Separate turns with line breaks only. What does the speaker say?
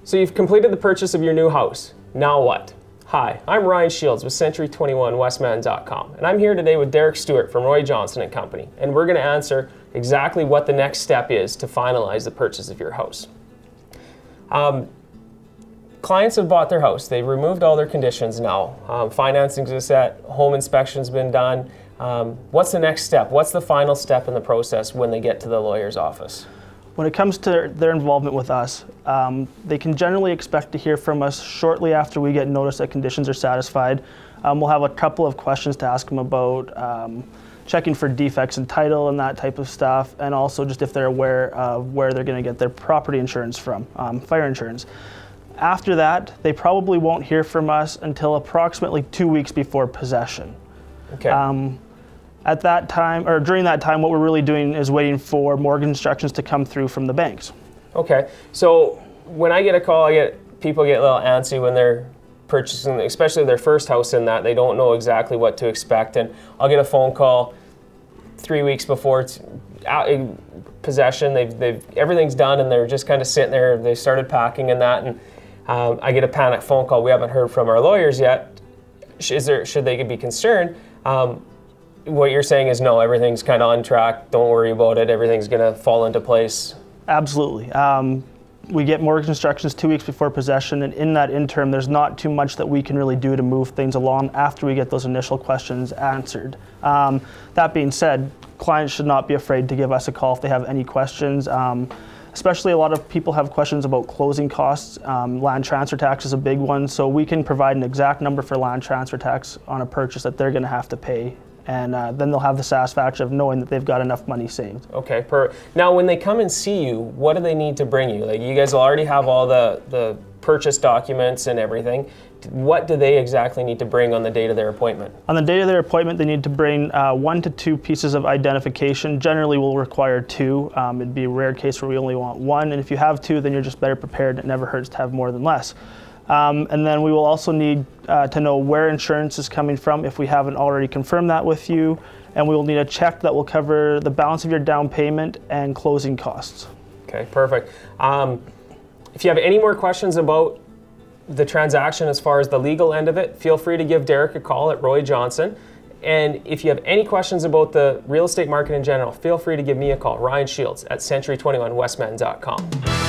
So you've completed the purchase of your new house. Now what? Hi, I'm Ryan Shields with Century21Westman.com, and I'm here today with Derek Stewart from Roy Johnson & Company, and we're going to answer exactly what the next step is to finalize the purchase of your house. Clients have bought their house. They've removed all their conditions now. Financing is set, home inspection's been done. What's the next step? What's the final step in the process when they get to the lawyer's office?
When it comes to their involvement with us, they can generally expect to hear from us shortly after we get notice that conditions are satisfied. We'll have a couple of questions to ask them about checking for defects in title and that type of stuff, and also just if they're aware of where they're going to get their property insurance from, fire insurance. After that, they probably won't hear from us until approximately 2 weeks before possession.
Okay.
At that time, or during that time, what we're really doing is waiting for mortgage instructions to come through from the banks.
Okay, so when I get a call, people get a little antsy when they're purchasing, especially their first house in that they don't know exactly what to expect, and I'll get a phone call 3 weeks before it's out in possession. Everything's done, and they're just kind of sitting there. They started packing and that, and I get a panic phone call. We haven't heard from our lawyers yet. Should they be concerned? What you're saying is no, everything's kind of on track. Don't worry about it. Everything's going to fall into place.
Absolutely. We get mortgage instructions 2 weeks before possession, and in that interim, there's not too much that we can really do to move things along after we get those initial questions answered. That being said, clients should not be afraid to give us a call if they have any questions. Especially a lot of people have questions about closing costs. Land transfer tax is a big one, so we can provide an exact number for land transfer tax on a purchase that they're going to have to pay. And then they'll have the satisfaction of knowing that they've got enough money saved.
Okay, now when they come and see you, what do they need to bring you? Like, you guys will already have all the purchase documents and everything. What do they exactly need to bring on the date of their appointment? On
the date of their appointment, they need to bring 1 to 2 pieces of identification. Generally, we'll require 2. It'd be a rare case where we only want 1, and if you have 2, then you're just better prepared. It never hurts to have more than less. And then we will also need to know where insurance is coming from if we haven't already confirmed that with you. And we will need a check that will cover the balance of your down payment and closing costs.
Okay, perfect. If you have any more questions about the transaction as far as the legal end of it, feel free to give Derek a call at Roy Johnson. And if you have any questions about the real estate market in general, feel free to give me a call, Ryan Shields, at Century21Westman.com.